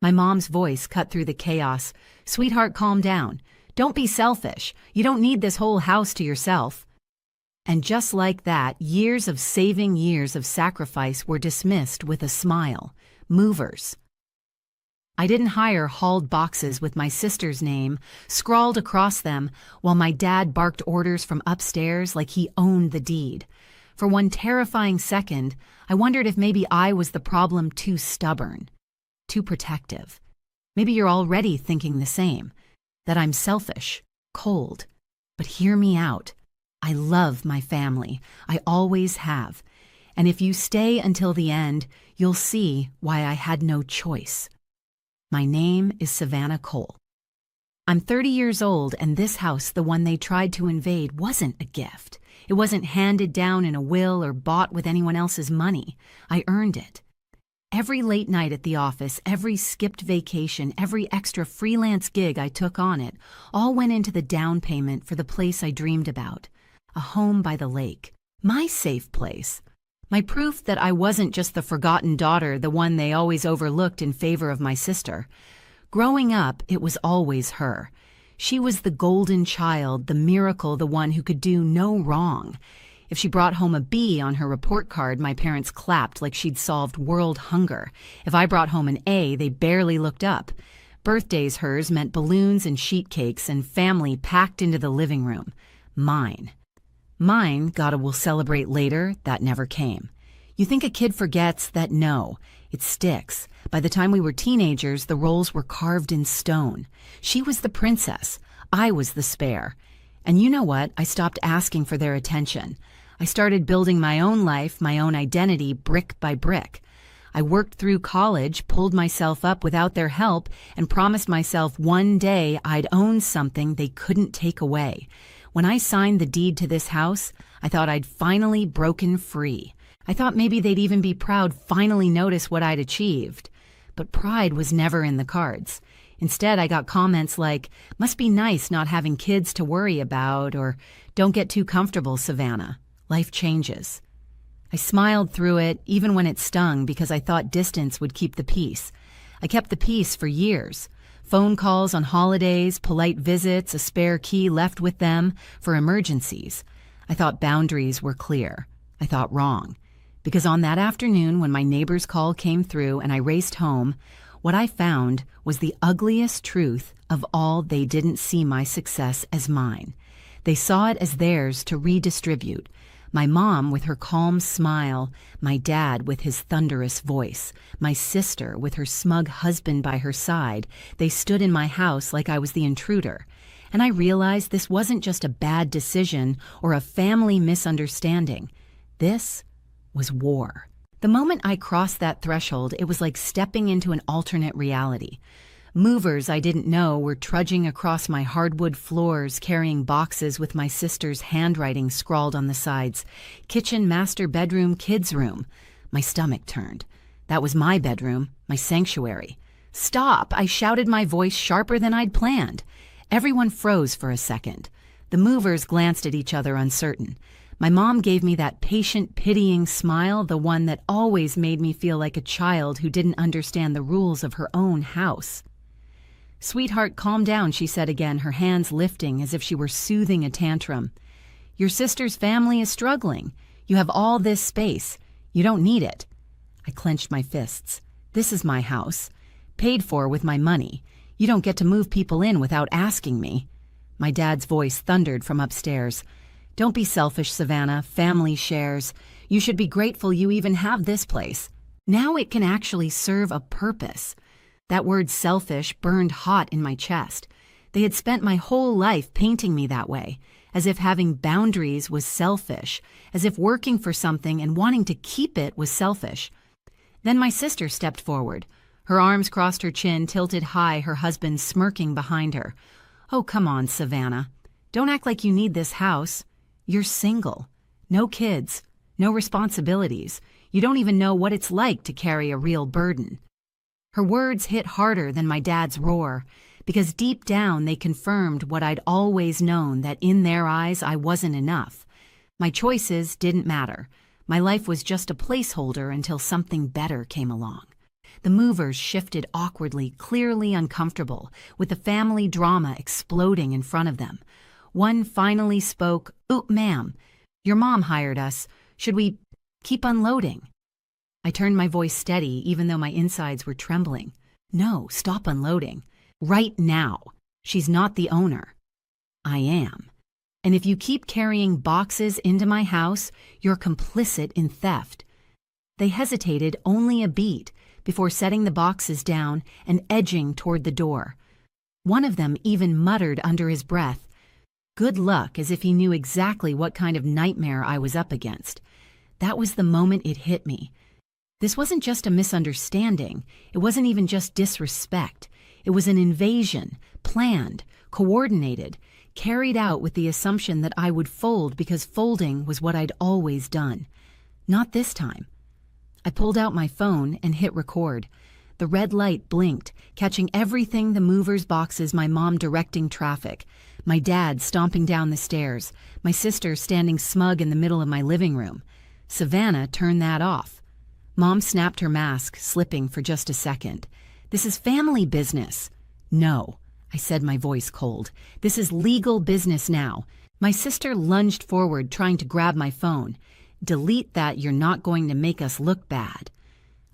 My mom's voice cut through the chaos. "Sweetheart, calm down. Don't be selfish. You don't need this whole house to yourself." And just like that, years of saving, years of sacrifice were dismissed with a smile. Movers. I didn't hire hauled boxes with my sister's name scrawled across them while my dad barked orders from upstairs like he owned the deed. For one terrifying second, I wondered if maybe I was the problem, too stubborn, too protective. Maybe you're already thinking the same, that I'm selfish, cold. But hear me out. I love my family. I always have. And if you stay until the end, you'll see why I had no choice. My name is Savannah Cole. I'm 30 years old, and this house, the one they tried to invade, wasn't a gift. It wasn't handed down in a will or bought with anyone else's money. I earned it. Every late night at the office, every skipped vacation, every extra freelance gig I took on it, all went into the down payment for the place I dreamed about. A home by the lake. My safe place. My proof that I wasn't just the forgotten daughter, the one they always overlooked in favor of my sister. Growing up, it was always her. She was the golden child, the miracle, the one who could do no wrong. If she brought home a B on her report card, my parents clapped like she'd solved world hunger. If I brought home an A, they barely looked up. Birthdays hers meant balloons and sheet cakes and family packed into the living room. Mine. Mine got a "we'll celebrate later" that never came. You think a kid forgets that? No, it sticks. By the time we were teenagers, the roles were carved in stone. She was the princess. I was the spare. And you know what? I stopped asking for their attention. I started building my own life, my own identity, brick by brick. I worked through college, pulled myself up without their help, and promised myself one day I'd own something they couldn't take away. When I signed the deed to this house, I thought I'd finally broken free. I thought maybe they'd even be proud, finally notice what I'd achieved. But pride was never in the cards. Instead, I got comments like, "Must be nice not having kids to worry about," or "Don't get too comfortable, Savannah. Life changes." I smiled through it, even when it stung, because I thought distance would keep the peace. I kept the peace for years. Phone calls on holidays, polite visits, a spare key left with them for emergencies. I thought boundaries were clear. I thought wrong. Because on that afternoon when my neighbor's call came through and I raced home, what I found was the ugliest truth of all. They didn't see my success as mine. They saw it as theirs to redistribute. My mom with her calm smile, my dad with his thunderous voice, my sister with her smug husband by her side. They stood in my house like I was the intruder. And I realized this wasn't just a bad decision or a family misunderstanding. This was war. The moment I crossed that threshold, it was like stepping into an alternate reality. Movers I didn't know were trudging across my hardwood floors, carrying boxes with my sister's handwriting scrawled on the sides. Kitchen, master bedroom, kids' room. My stomach turned. That was my bedroom, my sanctuary. "Stop!" I shouted, my voice sharper than I'd planned. Everyone froze for a second. The movers glanced at each other, uncertain. My mom gave me that patient, pitying smile, the one that always made me feel like a child who didn't understand the rules of her own house. "Sweetheart, calm down," she said again, her hands lifting as if she were soothing a tantrum. "Your sister's family is struggling. You have all this space. You don't need it." I clenched my fists. "This is my house, paid for with my money. You don't get to move people in without asking me." My dad's voice thundered from upstairs. "Don't be selfish, Savannah. Family shares. You should be grateful you even have this place. Now it can actually serve a purpose." That word selfish burned hot in my chest. They had spent my whole life painting me that way, as if having boundaries was selfish, as if working for something and wanting to keep it was selfish. Then my sister stepped forward. Her arms crossed her chin, tilted high, her husband smirking behind her. "Oh, come on, Savannah. Don't act like you need this house. You're single. No kids. No responsibilities. You don't even know what it's like to carry a real burden." Her words hit harder than my dad's roar, because deep down they confirmed what I'd always known, that in their eyes I wasn't enough. My choices didn't matter. My life was just a placeholder until something better came along. The movers shifted awkwardly, clearly uncomfortable, with the family drama exploding in front of them. One finally spoke, "Oh, ma'am, your mom hired us. Should we keep unloading?" I turned my voice steady, even though my insides were trembling. "No, stop unloading. Right now. She's not the owner." "I am. And if you keep carrying boxes into my house, you're complicit in theft." They hesitated only a beat before setting the boxes down and edging toward the door. One of them even muttered under his breath, "Good luck," as if he knew exactly what kind of nightmare I was up against. That was the moment it hit me. This wasn't just a misunderstanding. It wasn't even just disrespect. It was an invasion, planned, coordinated, carried out with the assumption that I would fold because folding was what I'd always done. Not this time. I pulled out my phone and hit record. The red light blinked, catching everything: the movers' boxes, my mom directing traffic, my dad stomping down the stairs, my sister standing smug in the middle of my living room. Savannah turned that off. Mom snapped her mask, slipping for just a second. "This is family business." "No," I said, my voice cold. "This is legal business now." My sister lunged forward, trying to grab my phone. "Delete that. You're not going to make us look bad."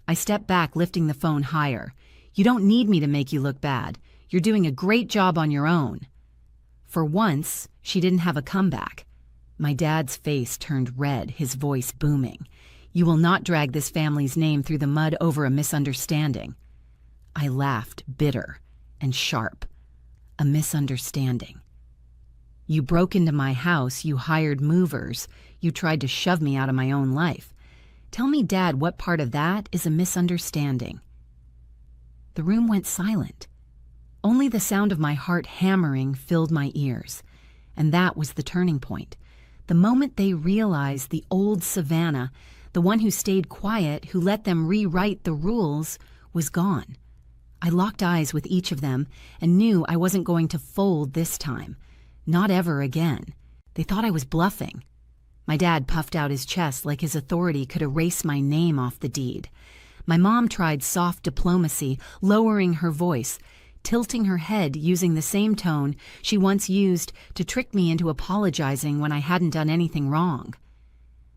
I stepped back, lifting the phone higher. "You don't need me to make you look bad. You're doing a great job on your own." For once, she didn't have a comeback. My dad's face turned red, his voice booming. "You will not drag this family's name through the mud over a misunderstanding." I laughed, bitter and sharp. "A misunderstanding. You broke into my house, you hired movers, you tried to shove me out of my own life. Tell me, Dad, what part of that is a misunderstanding?" The room went silent. Only the sound of my heart hammering filled my ears. And that was the turning point. The moment they realized the old Savannah, the one who stayed quiet, who let them rewrite the rules, was gone. I locked eyes with each of them and knew I wasn't going to fold this time. Not ever again. They thought I was bluffing. My dad puffed out his chest like his authority could erase my name off the deed. My mom tried soft diplomacy, lowering her voice, tilting her head using the same tone she once used to trick me into apologizing when I hadn't done anything wrong.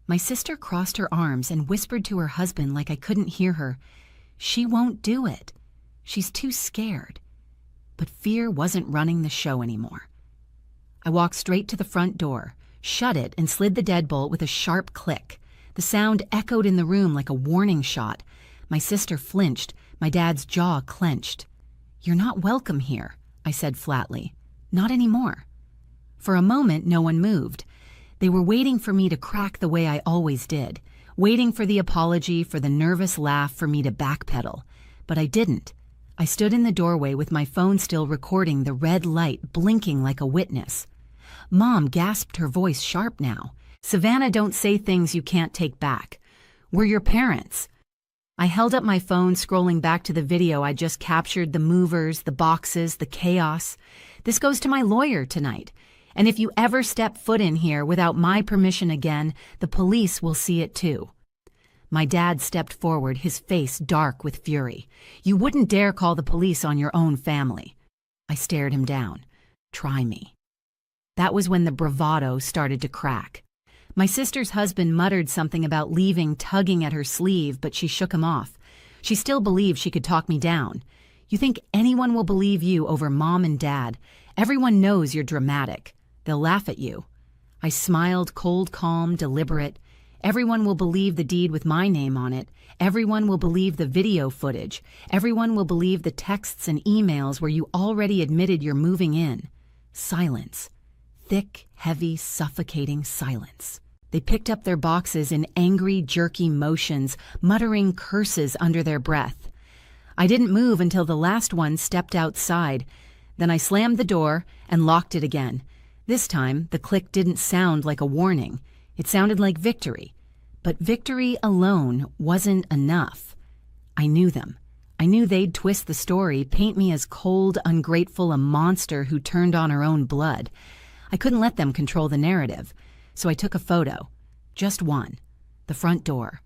My sister crossed her arms and whispered to her husband like I couldn't hear her, "She won't do it. She's too scared." But fear wasn't running the show anymore. I walked straight to the front door, shut it, and slid the deadbolt with a sharp click. The sound echoed in the room like a warning shot. My sister flinched, my dad's jaw clenched. "You're not welcome here," I said flatly. "Not anymore." For a moment, no one moved. They were waiting for me to crack the way I always did, waiting for the apology, for the nervous laugh, for me to backpedal. But I didn't. I stood in the doorway with my phone still recording, the red light blinking like a witness. Mom gasped, her voice sharp now. "Savannah, don't say things you can't take back. We're your parents." I held up my phone, scrolling back to the video I just captured, the movers, the boxes, the chaos. "This goes to my lawyer tonight. And if you ever step foot in here without my permission again, the police will see it too." My dad stepped forward, his face dark with fury. "You wouldn't dare call the police on your own family." I stared him down. "Try me." That was when the bravado started to crack. My sister's husband muttered something about leaving, tugging at her sleeve, but she shook him off. She still believed she could talk me down. "You think anyone will believe you over Mom and Dad? Everyone knows you're dramatic. They'll laugh at you." I smiled, cold, calm, deliberate. "Everyone will believe the deed with my name on it. Everyone will believe the video footage. Everyone will believe the texts and emails where you already admitted you're moving in." Silence. Thick, heavy, suffocating silence. They picked up their boxes in angry, jerky motions, muttering curses under their breath. I didn't move until the last one stepped outside. Then I slammed the door and locked it again. This time, the click didn't sound like a warning. It sounded like victory. But victory alone wasn't enough. I knew them. I knew they'd twist the story, paint me as cold, ungrateful, a monster who turned on her own blood. I couldn't let them control the narrative, so I took a photo. Just one. The front door.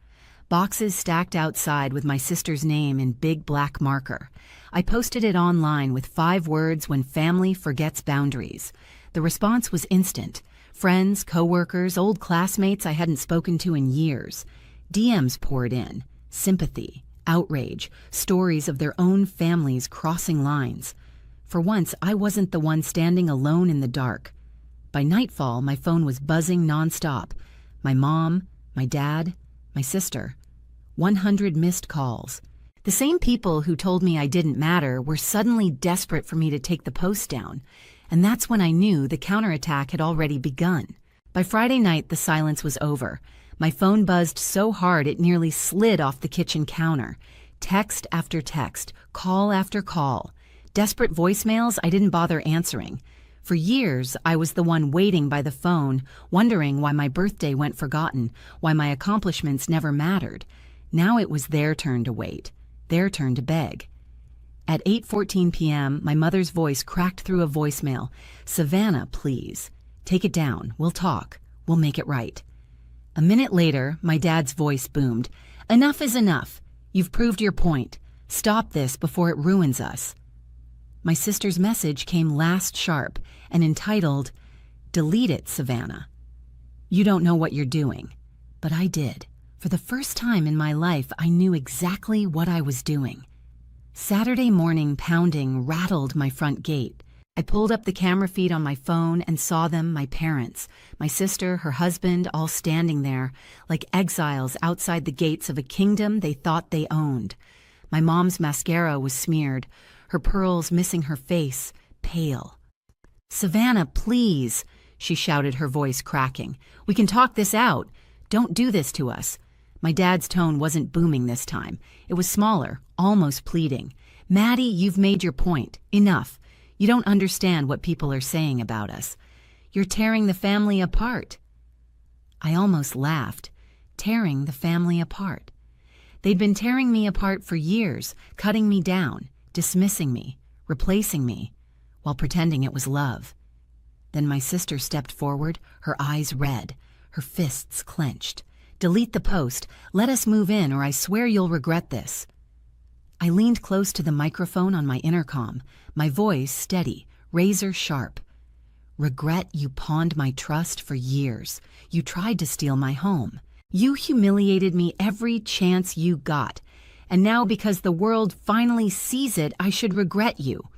boxes stacked outside with my sister's name in big black marker. I posted it online with 5 words: when family forgets boundaries. The response was instant. Friends, coworkers, old classmates I hadn't spoken to in years. DMs poured in. Sympathy, outrage, stories of their own families crossing lines. For once, I wasn't the one standing alone in the dark. By nightfall, my phone was buzzing nonstop. My mom, my dad, my sister. 100 missed calls. The same people who told me I didn't matter were suddenly desperate for me to take the post down. And that's when I knew the counterattack had already begun. By Friday night, the silence was over. My phone buzzed so hard it nearly slid off the kitchen counter. Text after text, call after call. Desperate voicemails I didn't bother answering. For years, I was the one waiting by the phone, wondering why my birthday went forgotten, why my accomplishments never mattered. Now it was their turn to wait, their turn to beg. At 8:14 p.m., my mother's voice cracked through a voicemail. "Savannah, please. Take it down. We'll talk. We'll make it right." A minute later, my dad's voice boomed. "Enough is enough. You've proved your point. Stop this before it ruins us." My sister's message came last sharp and entitled, "Delete it, Savannah. You don't know what you're doing." But I did. For the first time in my life, I knew exactly what I was doing. Saturday morning pounding rattled my front gate. I pulled up the camera feed on my phone and saw them, my parents, my sister, her husband, all standing there, like exiles outside the gates of a kingdom they thought they owned. My mom's mascara was smeared, her pearls missing her face, pale. "Savannah, please," she shouted, her voice cracking. "We can talk this out. Don't do this to us." My dad's tone wasn't booming this time. It was smaller, almost pleading. "Maddie, you've made your point. Enough. You don't understand what people are saying about us. You're tearing the family apart." I almost laughed. Tearing the family apart. They'd been tearing me apart for years, cutting me down, dismissing me, replacing me, while pretending it was love. Then my sister stepped forward, her eyes red, her fists clenched. "Delete the post. Let us move in, or I swear you'll regret this." I leaned close to the microphone on my intercom, my voice steady, razor sharp. "Regret you pawned my trust for years. You tried to steal my home. You humiliated me every chance you got. And now because the world finally sees it, I should regret you."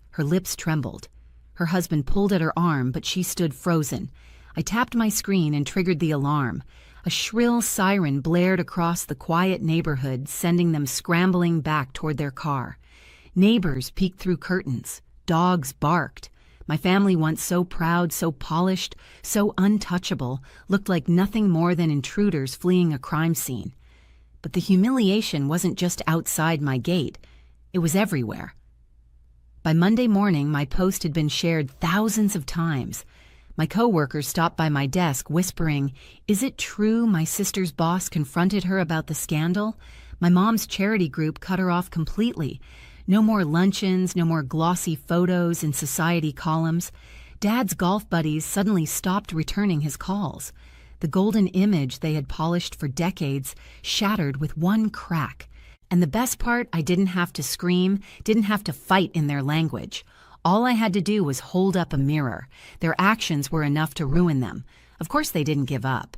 Her lips trembled. Her husband pulled at her arm, but she stood frozen. I tapped my screen and triggered the alarm. A shrill siren blared across the quiet neighborhood, sending them scrambling back toward their car. Neighbors peeked through curtains. Dogs barked. My family, once so proud, so polished, so untouchable, looked like nothing more than intruders fleeing a crime scene. But the humiliation wasn't just outside my gate. It was everywhere. By Monday morning, my post had been shared thousands of times. My coworkers stopped by my desk whispering, "Is it true my sister's boss confronted her about the scandal?" My mom's charity group cut her off completely. No more luncheons, no more glossy photos in society columns. Dad's golf buddies suddenly stopped returning his calls. The golden image they had polished for decades shattered with one crack. And the best part, I didn't have to scream, didn't have to fight in their language. All I had to do was hold up a mirror. Their actions were enough to ruin them. Of course they didn't give up.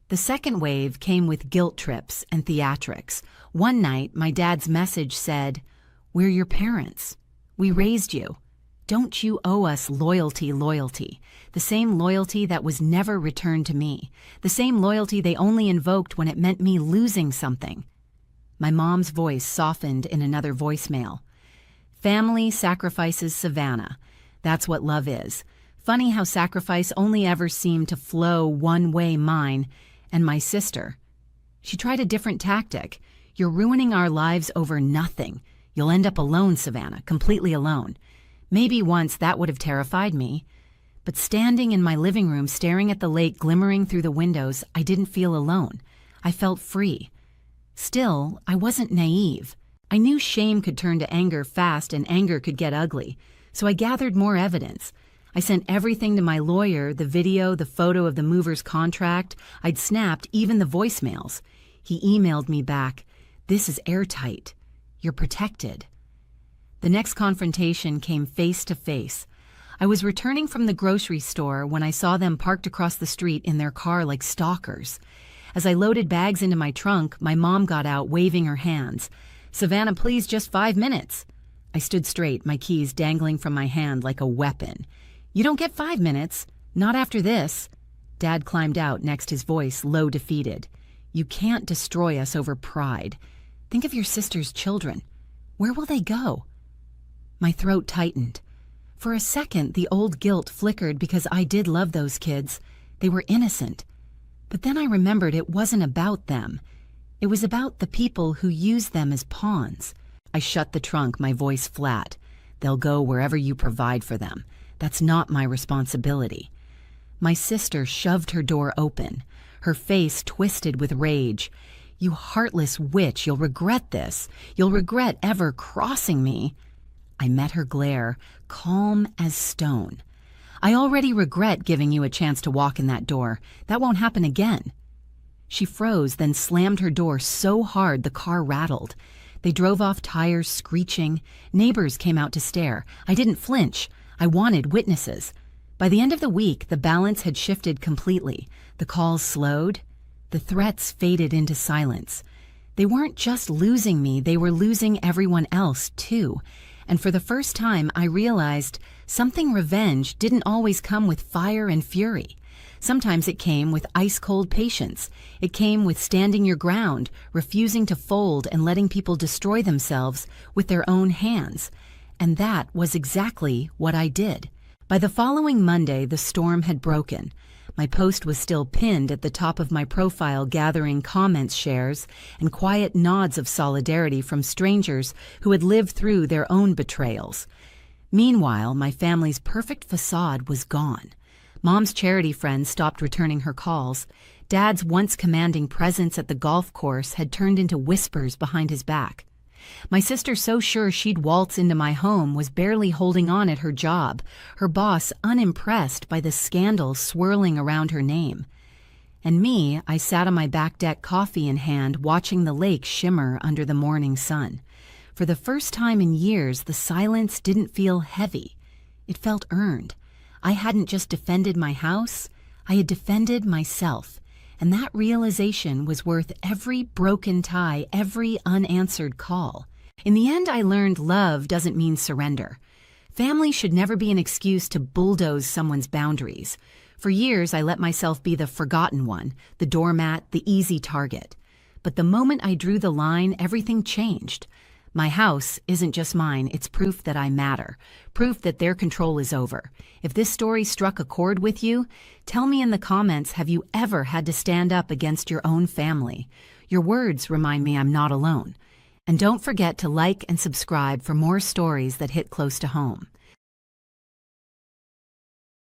The second wave came with guilt trips and theatrics. One night, my dad's message said, "We're your parents. We raised you. Don't you owe us loyalty, loyalty? The same loyalty that was never returned to me. The same loyalty they only invoked when it meant me losing something." My mom's voice softened in another voicemail. "Family sacrifices Savannah. That's what love is. Funny how sacrifice only ever seemed to flow one way, mine and my sister. She tried a different tactic. You're ruining our lives over nothing. You'll end up alone, Savannah, completely alone." Maybe once that would have terrified me. But standing in my living room staring at the lake glimmering through the windows, I didn't feel alone. I felt free. Still, I wasn't naive. I knew shame could turn to anger fast and anger could get ugly, so I gathered more evidence. I sent everything to my lawyer, the video, the photo of the mover's contract. I'd snapped even the voicemails. He emailed me back, "This is airtight. You're protected." The next confrontation came face to face. I was returning from the grocery store when I saw them parked across the street in their car like stalkers. As I loaded bags into my trunk, my mom got out waving her hands. "Savannah, please, just 5 minutes." I stood straight, my keys dangling from my hand like a weapon. "You don't get 5 minutes. Not after this." Dad climbed out next, his voice low defeated. "You can't destroy us over pride. Think of your sister's children. Where will they go?" My throat tightened. For a second, the old guilt flickered because I did love those kids. They were innocent. But then I remembered it wasn't about them. It was about the people who used them as pawns. I shut the trunk, my voice flat. "They'll go wherever you provide for them. That's not my responsibility." My sister shoved her door open, her face twisted with rage. "You heartless witch, you'll regret this. You'll regret ever crossing me." I met her glare, calm as stone. "I already regret giving you a chance to walk in that door. That won't happen again." She froze, then slammed her door so hard the car rattled. They drove off, tires screeching. Neighbors came out to stare. I didn't flinch. I wanted witnesses. By the end of the week, the balance had shifted completely. The calls slowed. The threats faded into silence. They weren't just losing me, they were losing everyone else, too. And for the first time, I realized something revenge didn't always come with fire and fury. Sometimes it came with ice-cold patience. It came with standing your ground, refusing to fold and letting people destroy themselves with their own hands. And that was exactly what I did. By the following Monday, the storm had broken. My post was still pinned at the top of my profile, gathering comments, shares, and quiet nods of solidarity from strangers who had lived through their own betrayals. Meanwhile, my family's perfect facade was gone. Mom's charity friends stopped returning her calls. Dad's once commanding presence at the golf course had turned into whispers behind his back. My sister, so sure she'd waltz into my home, was barely holding on at her job, her boss unimpressed by the scandal swirling around her name. And me, I sat on my back deck, coffee in hand, watching the lake shimmer under the morning sun. For the first time in years, the silence didn't feel heavy. It felt earned. I hadn't just defended my house, I had defended myself. And that realization was worth every broken tie, every unanswered call. In the end, I learned love doesn't mean surrender. Family should never be an excuse to bulldoze someone's boundaries. For years, I let myself be the forgotten one, the doormat, the easy target. But the moment I drew the line, everything changed. My house isn't just mine, it's proof that I matter, proof that their control is over. If this story struck a chord with you, tell me in the comments, have you ever had to stand up against your own family? Your words remind me I'm not alone. And don't forget to like and subscribe for more stories that hit close to home.